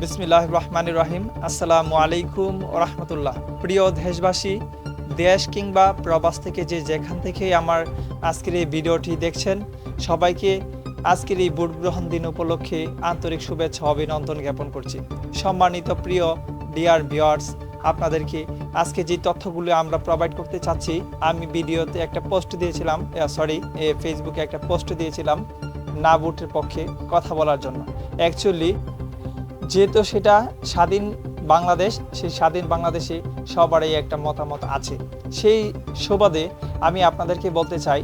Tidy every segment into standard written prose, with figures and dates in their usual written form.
বিসমিল্লাহির রহমানির রহিম। আসসালামু আলাইকুম ওয়া রাহমাতুল্লাহ। প্রিয় দেশবাসী, দেশ কিংবা প্রবাস থেকে যেখান থেকেই আমার আজকের এই ভিডিওটি দেখছেন, সবাইকে আজকের এই ভোট গ্রহণ দিন উপলক্ষে আন্তরিক শুভেচ্ছা ও অভিনন্দন জ্ঞাপন করছি। সম্মানিত প্রিয় ডিয়ার ভিউয়ার্স, আপনাদেরকে আজকে যে তথ্যগুলো আমরা প্রোভাইড করতে চাচ্ছি, আমি ভিডিওতে একটা পোস্ট দিয়েছিলাম, ফেসবুকে একটা পোস্ট দিয়েছিলাম না ভোটের পক্ষে কথা বলার জন্য। অ্যাকচুয়ালি যেহেতু সেটা স্বাধীন বাংলাদেশ, সেই স্বাধীন বাংলাদেশে সবারই একটা মতামত আছে। সেই সুবাদে আমি আপনাদেরকে বলতে চাই,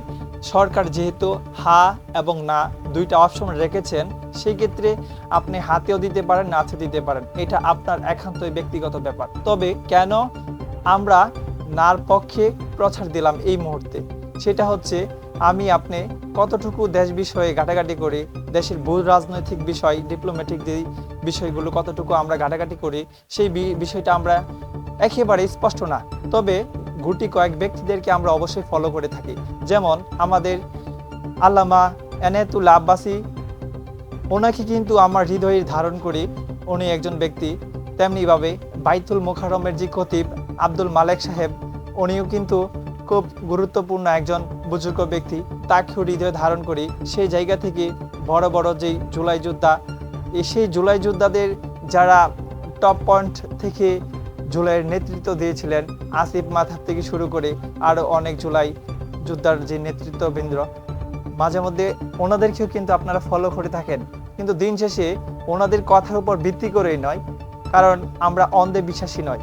সরকার যেহেতু হা এবং না দুইটা অপশন রেখেছেন, সেই ক্ষেত্রে আপনি হাতেও দিতে পারেন, নাচে দিতে পারেন, এটা আপনার একান্তই ব্যক্তিগত ব্যাপার। তবে কেন আমরা নার পক্ষে প্রচার দিলাম এই মুহূর্তে, সেটা হচ্ছে আমি আপনি কতটুকু দেশ বিষয়ে ঘাটাঘাটি করি, দেশের ভূ রাজনৈতিক বিষয়, ডিপ্লোম্যাটিক যে বিষয়গুলো কতটুকু আমরা ঘাটাঘাটি করি, সেই বিষয়টা আমরা একেবারে স্পষ্ট না। তবে গুটি কয়েক ব্যক্তিদেরকে আমরা অবশ্যই ফলো করে থাকি। যেমন আমাদের আল্লামা এনায়েতুল্লাহ আব্বাসী, ওনাকে কিন্তু আমার হৃদয়ে ধারণ করি, উনি একজন ব্যক্তি। তেমনিভাবে বাইতুল মোকাররমের যে খতিব আব্দুল মালেক সাহেব, উনিও কিন্তু খুব গুরুত্বপূর্ণ একজন বুজুর্গ ব্যক্তি, তাকেও হৃদয়ে ধারণ করি। সেই জায়গা থেকে বড় বড় যেই জুলাই যোদ্ধা, সেই জুলাই যোদ্ধাদের যারা টপ পয়েন্ট থেকে জুলাইয়ের নেতৃত্ব দিয়েছিলেন, আসিফ মাহতাব থেকে শুরু করে আরও অনেক জুলাই যোদ্ধার যে নেতৃত্ববৃন্দ, মাঝে মধ্যে ওনাদেরকেও কিন্তু আপনারা ফলো করে থাকেন। কিন্তু দিন শেষে ওনাদের কথার উপর ভিত্তি করেই নয়, কারণ আমরা অন্ধে বিশ্বাসী নয়।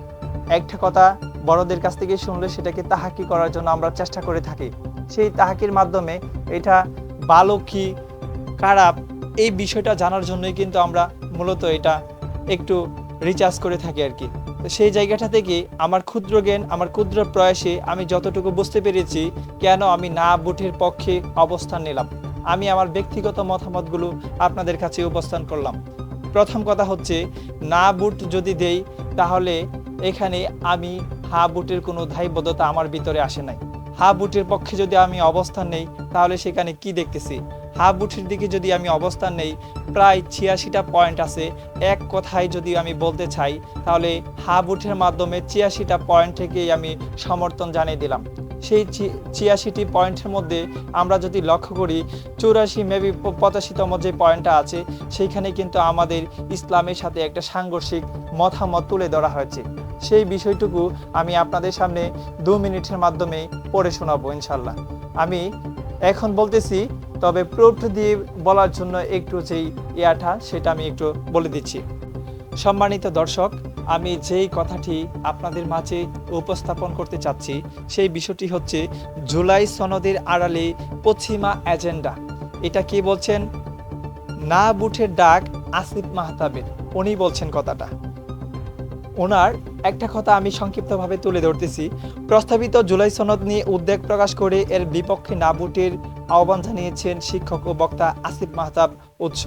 একটা কথা বড়দের কাছ থেকে শুনলে সেটাকে তাহাকি করার জন্য আমরা চেষ্টা করে থাকি। সেই তাহাকির মাধ্যমে এটা ভালো কি খারাপ এই বিষয়টা জানার জন্যই কিন্তু আমরা মূলত এটা একটু রিচার্জ করে থাকি আর কি। তো সেই জায়গাটা থেকে আমার ক্ষুদ্র জ্ঞান, আমার ক্ষুদ্র প্রয়াসে আমি যতটুকু বুঝতে পেরেছি কেন আমি না ভোটের পক্ষে অবস্থান নিলাম, আমি আমার ব্যক্তিগত মতামতগুলো আপনাদের কাছে উপস্থান করলাম। প্রথম কথা হচ্ছে, না ভোট যদি দেই তাহলে এখানে আমি হা ভোটের কোনো দায়বদ্ধতা আমার ভিতরে আসে নাই। হা ভোটের পক্ষে যদি আমি অবস্থান নেই তাহলে সেখানে কি দেখতেছি? হা ভোটের দিকে যদি আমি অবস্থান নেই, প্রায় ৮৬টা পয়েন্ট আছে। এক কথায় যদি আমি বলতে চাই তাহলে হা ভোটের মাধ্যমে ৮৬টা পয়েন্ট থেকেই আমি সমর্থন জানিয়ে দিলাম। সেই ৮৬টি পয়েন্টের মধ্যে আমরা যদি লক্ষ্য করি, ৮৪ মেবি ৮৫তম যে পয়েন্টটা আছে, সেইখানে কিন্তু আমাদের ইসলামের সাথে একটা সাংঘর্ষিক মতামত তুলে ধরা হয়েছে। সেই বিষয়টুকু আমি আপনাদের সামনে 2 মিনিটের মাধ্যমে পড়ে শোনাবো ইনশাল্লাহ। আমি এখন বলতেছি, তবে প্রুফ দিয়ে বলার জন্য একটু যেই সেটা আমি একটু বলে দিচ্ছি। সম্মানিত দর্শক, আমি যেই কথাটি আপনাদের মাঝে উপস্থাপন করতে চাচ্ছি, সেই বিষয়টি হচ্ছে জুলাই সনদের আড়ালে পশ্চিমা এজেন্ডা। এটা কি বলছেন? না ভোটের ডাক আসিফ মাহতাবের, উনি বলছেন কথাটা। ওনার একটা কথা আমি সংক্ষিপ্তভাবে তুলে ধরতেছি। প্রস্তাবিত জুলাই সনদ নিয়ে উদ্বেগ প্রকাশ করে এর বিপক্ষে না ভোটের আহ্বান জানিয়েছেন শিক্ষক ও বক্তা আসিফ মাহতাব উৎস।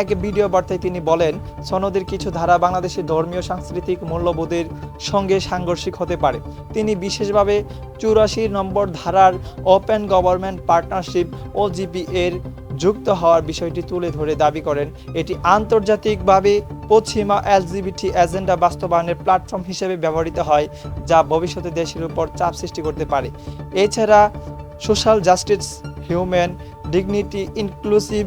এক ভিডিও বার্তায় তিনি বলেন, সনদের কিছু ধারা বাংলাদেশের ধর্মীয় সাংস্কৃতিক মূল্যবোধের সঙ্গে সাংঘর্ষিক হতে পারে। তিনি বিশেষভাবে ৮৪ নম্বর ধারার ওপেন গভর্নমেন্ট পার্টনারশিপ ওজিপি এর যুক্ত হওয়ার বিষয়টি তুলে ধরে দাবি করেন, এটি আন্তর্জাতিকভাবে পশ্চিমা এলজিবিটি এজেন্ডা বাস্তবায়নের প্ল্যাটফর্ম হিসেবে ব্যবহৃত হয়, যা ভবিষ্যতে দেশের উপর চাপ সৃষ্টি করতে পারে। এছাড়া social justice, human dignity, inclusive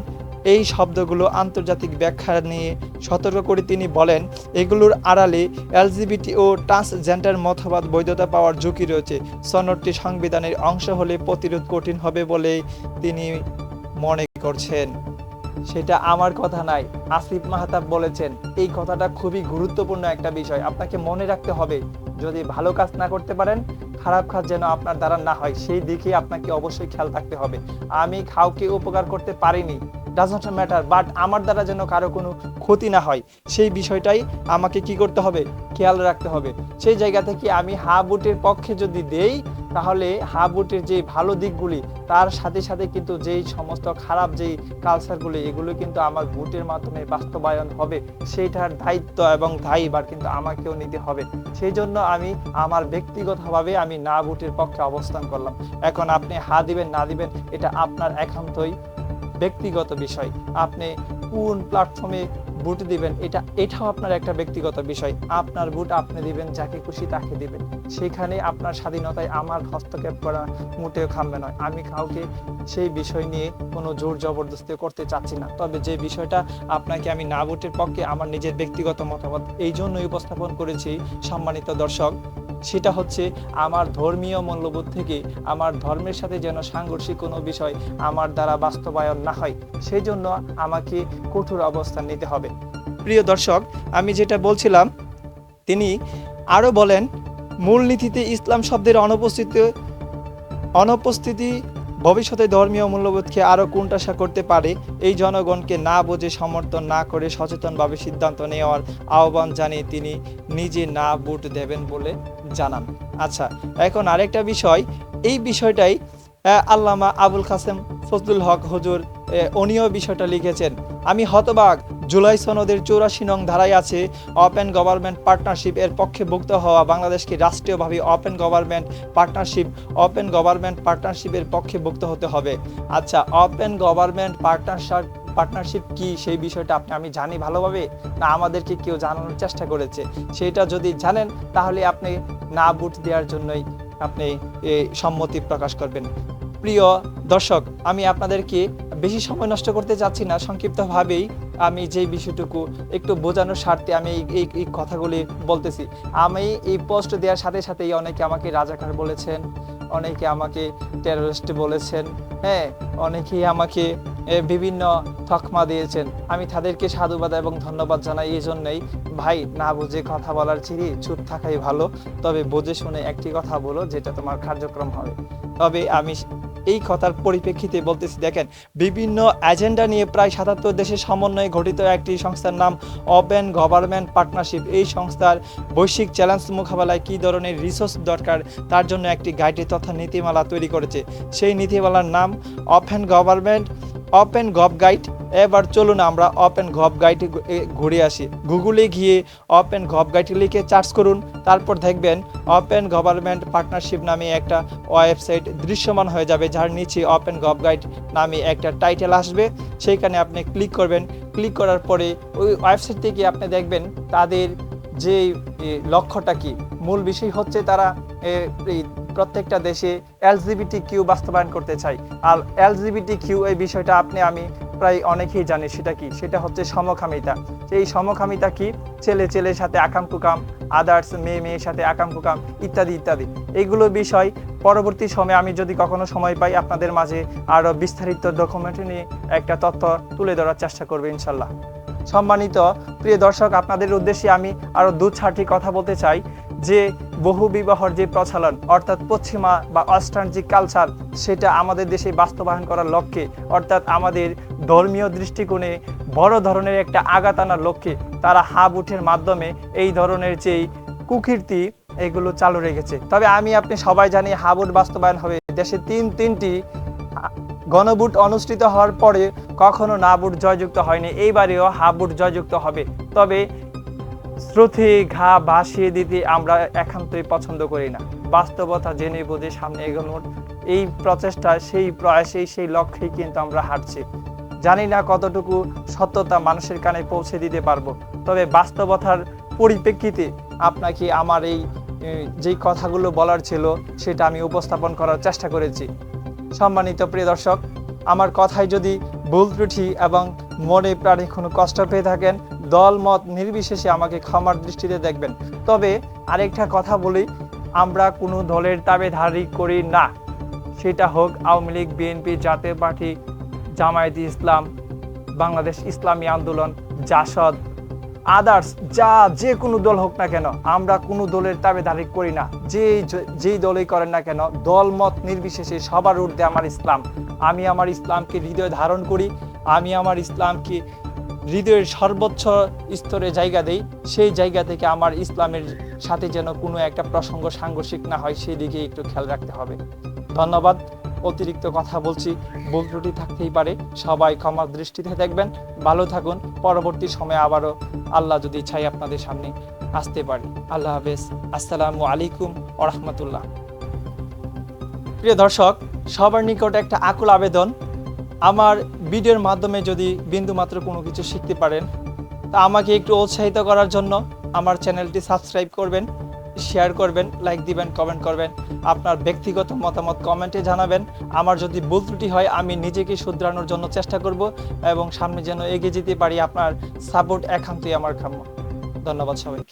এই শব্দগুলো আন্তর্জাতিক ব্যাখ্যা নিয়ে সতর্ক করে তিনি বলেন, এগুলোর আড়ালে এলজিবিটি ও ট্রান্সজেন্ডার মতবাদ বৈধতা পাওয়ার ঝুঁকি রয়েছে। সনদটি সংবিধানের অংশ হলে প্রতিরোধ কঠিন হবে বলে তিনি মনে করছেন। সেটা আমার কথা নাই, আসিফ মাহতাব বলেছেন। এই কথাটা খুবই গুরুত্বপূর্ণ একটা বিষয়, আপনাকে মনে রাখতে হবে। যদি ভালো কাজ না করতে পারেন, খারাপ কাজ যেন আপনার দ্বারা না হয়, সেই দিকে আপনাকে অবশ্যই খেয়াল থাকতে হবে। আমি কাউকে উপকার করতে পারিনি, ডাজ নট ম্যাটার, বাট আমার দ্বারা যেন কারো কোনো ক্ষতি না হয়, সেই বিষয়টাই আমাকে কি করতে হবে, খেয়াল রাখতে হবে। সেই জায়গা থেকে আমি হা ভোটের পক্ষে যদি দেই, তাহলে হা ভোটের যে ভালো দিকগুলি, তার সাথে সাথে কিন্তু যেই সমস্ত খারাপ যেই কালচারগুলি, এগুলো কিন্তু আমার ভোটের মাধ্যমে বাস্তবায়ন হবে। সেইটার দায়িত্ব এবং দায়ভার কিন্তু আমাকেও নিতে হবে। সেই জন্য আমি আমার ব্যক্তিগতভাবে আমি না ভোটের পক্ষে অবস্থান করলাম। এখন আপনি হা দিবেন না দিবেন, এটা আপনার একান্তই ব্যক্তিগত বিষয়। আপনি কোন প্ল্যাটফর্মে ভোট দিবেন এটাও আপনার একটা ব্যক্তিগত বিষয়। আপনার ভোট আপনি দিবেন, যাকে খুশি তাকে দিবেন। সেখানে আপনার স্বাধীনতায় আমার হস্তক্ষেপ করা মোটেও কাম্য নয়। আমি কাউকে সেই বিষয় নিয়ে কোনো জোর জবরদস্তি করতে চাচ্ছি না। তবে যে বিষয়টা আপনাকে আমি না ভোটের পক্ষে আমার নিজের ব্যক্তিগত মতামত এই জন্যই উপস্থাপন করেছি সম্মানিত দর্শক, সেটা হচ্ছে আমার ধর্মীয় মূল্যবোধ থেকে আমার ধর্মের সাথে যেন সাংঘর্ষিক কোনো বিষয় আমার দ্বারা বাস্তবায়ন না হয়, সেই জন্য আমাকে কঠোর অবস্থান নিতে হবে। প্রিয় দর্শক, আমি যেটা বলছিলাম, তিনি আরও বলেন, মূলনীতিতে ইসলাম শব্দের অনুপস্থিতি ভবিষ্যতে ধর্মীয় মূল্যবোধকে আরও কোণঠাসা করতে পারে। এই জনগণকে না বুঝে সমর্থন না করে সচেতনভাবে সিদ্ধান্ত নেওয়ার আহ্বান জানিয়ে তিনি নিজে না ভোট দেবেন বলে জানান। আচ্ছা, এখন আরেকটা বিষয়, এই বিষয়টাই আল্লামা আবুল কাসেম ফজলুল হক হুজুর উনিও বিষয়টা লিখেছেন। আমি হতবাক, জুলাই সনদের 84 নং ধারায় আছে ওপেন গভর্নমেন্ট পার্টনারশিপ এর পক্ষে ভুক্ত হওয়া বাংলাদেশকে রাষ্ট্রীয়ভাবে ওপেন গভর্নমেন্ট পার্টনারশিপের পক্ষে ভুক্ত হতে হবে। আচ্ছা, ওপেন গভর্নমেন্ট পার্টনারশিপ কি, সেই বিষয়টা আমি জানি ভালোভাবে, না আমাদেরকে কেউ জানানোর চেষ্টা করেছে? সেটা যদি জানেন তাহলে আপনি না ভোট দেওয়ার জন্যই আপনি সম্মতি প্রকাশ করবেন। প্রিয় দর্শক, আমি আপনাদেরকে বেশি সময় নষ্ট করতে চাচ্ছি না, সংক্ষিপ্তভাবেই আমি যে বিষয়টুকু একটু বোঝানোর স্বার্থে আমি এই কথাগুলি বলতেছি। আমি এই পোস্ট দেওয়ার সাথে সাথেই অনেকে আমাকে রাজাকার বলেছেন, অনেকে আমাকে টেররিস্ট বলেছেন, হ্যাঁ, অনেকেই আমাকে বিভিন্ন তকমা দিয়েছেন। আমি তাদেরকে সাধুবাদ এবং ধন্যবাদ জানাই এই জন্যই, ভাই, না বুঝে কথা বলার চেয়ে চুপ থাকাই ভালো, তবে বুঝে শুনে একটি কথা বলো যেটা তোমার কার্যক্রম হবে। তবে আমি এই কথার পরিপ্রেক্ষিতে বলতেছি, দেখেন, বিভিন্ন এজেন্ডা নিয়ে প্রায় 77 দেশের সমন্বয়ে গঠিত একটি সংস্থার নাম ওপেন গভর্নমেন্ট পার্টনারশিপ। এই সংস্থার বৈশ্বিক চ্যালেঞ্জ মোকাবেলায় কী ধরনের রিসোর্স দরকার তার জন্য একটি গাইড তথা নীতিমালা তৈরি করেছে। সেই নীতিমালার নাম ওপেন গভ গাইড। এবার চলুন আমরা ওপেন গভ গাইড ঘুরে আসি। গুগলে গিয়ে ওপেন গভ গাইড লিখে সার্চ করুন, তারপর দেখবেন ওপেন গভর্নমেন্ট পার্টনারশিপ নামে একটা ওয়েবসাইট দৃশ্যমান হয়ে যাবে, যার নিচে ওপেন গভ গাইড নামে একটা টাইটেল আসবে। সেইখানে আপনি ক্লিক করবেন। ক্লিক করার পরে ওই ওয়েবসাইট থেকে আপনি দেখবেন তাদের যে লক্ষ্যটা কি, মূল বিষয় হচ্ছে তারা প্রত্যেকটা দেশে LGBTQ বাস্তবায়ন করতে চাই। আর LGBTQ এই বিষয়টা আমি প্রায় অনেকেই জানি সেটা কি, সেটা হচ্ছে সমকামিতা। এই সমকামিতা কি, ছেলে ছেলের সাথে আকাম কুকাম, আদার্স মেয়ের সাথে আকাম কুকাম, ইত্যাদি ইত্যাদি। এইগুলো বিষয় পরবর্তী সময়ে আমি যদি কখনো সময় পাই আপনাদের মাঝে আরও বিস্তারিত ডকুমেন্ট নিয়ে একটা তথ্য তুলে ধরার চেষ্টা করবে ইনশাল্লাহ। সম্মানিত প্রিয় দর্শক, আপনাদের উদ্দেশ্যে আমি আরও 2-4টি কথা বলতে চাই। যে বহু বিবাহর যে প্রচলন, অর্থাৎ পশ্চিমা বা ওয়েস্টার্ন যে কালচার, সেটা আমাদের দেশে বাস্তবায়ন করার লক্ষ্যে, অর্থাৎ আমাদের ধর্মীয় দৃষ্টিকোণে বড় ধরনের একটা আঘাত আনার লক্ষ্যে তারা হাবুটের মাধ্যমে এই ধরনের যেই কুকীর্তি এগুলো চালু রেখেছে। তবে আপনি সবাই জানি হাবুট বাস্তবায়ন হবে। দেশে তিনটি গণভোট অনুষ্ঠিত হওয়ার পরে কখনো না ভোট জয়যুক্ত হয়নি, এইবারেও হাবুট জয়যুক্ত হবে। তবে শ্রুতি ঘা ভাসিয়ে দিতে আমরা একান্তই পছন্দ করি না। বাস্তবতা জেনে বুঝে সামনে এগোনোর এই প্রচেষ্টা, সেই প্রয়াসেই, সেই লক্ষ্যেই কিন্তু আমরা হাঁটছি। জানি না কতটুকু সত্যতা মানুষের কানে পৌঁছে দিতে পারবো, তবে বাস্তবতার পরিপ্রেক্ষিতে আপনাকে আমার এই যেই কথাগুলো বলার ছিল সেটা আমি উপস্থাপন করার চেষ্টা করেছি। সম্মানিত প্রিয় দর্শক, আমার কথায় যদি ভুল ত্রুটি এবং মনে প্রাণে কোনো কষ্ট পেয়ে থাকেন, দল মত নির্বিশেষে আমাকে ক্ষমার দৃষ্টিতে দেখবেন। তবে আরেকটা কথা বলি, আমরা কোনো দলের তাবেদারি করি না, সেটা হোক আওয়ামী লীগ, বিএনপি, জাতীয় পার্টি, জামায়াতে ইসলাম, বাংলাদেশ ইসলামী আন্দোলন, জাসদ, আদার্স যে কোনো দল হোক না কেন, আমরা কোনো দলের তাবেদারি করি না। যেই দলই করেন না কেন, দল মত নির্বিশেষে সবার ঊর্ধ্বে আমার ইসলাম। আমি আমার ইসলামকে হৃদয়ে ধারণ করি, আমি আমার ইসলামকে হৃদয়ের সর্বোচ্চ স্তরে জায়গা দেই। সেই জায়গা থেকে আমার ইসলামের সাথে যেন কোনো একটা প্রসঙ্গ সাংঘর্ষিক না হয়, সেই দিকে একটু খেয়াল রাখতে হবে। ধন্যবাদ। অতিরিক্ত কথা বলছি, ভুল ত্রুটি থাকতেই পারে, সবাই ক্ষমার দৃষ্টিতে দেখবেন। ভালো থাকুন। পরবর্তী সময়ে আবারও আল্লাহ যদি চাই আপনাদের সামনে আসতে পারি। আল্লাহ হাফেজ। আসসালামু আলাইকুম ওয়া রাহমাতুল্লাহ। প্রিয় দর্শক, সবার নিকট একটা আকুল আবেদন, আমার ভিডিওর মাধ্যমে যদি বিন্দুমাত্র কোনো কিছু শিখতে পারেন, তা আমাকে একটু উৎসাহিত করার জন্য আমার চ্যানেলটি সাবস্ক্রাইব করবেন, শেয়ার করবেন, লাইক দিবেন, কমেন্ট করবেন। আপনার ব্যক্তিগত মতামত কমেন্টে জানাবেন। আমার যদি ভুল ত্রুটি হয় আমি নিজেকে শুধরানোর জন্য চেষ্টা করব এবং সামনে যেন এগিয়ে যেতে পারি। আপনার সাপোর্ট একান্তই আমার কাম্য। ধন্যবাদ সবাইকে।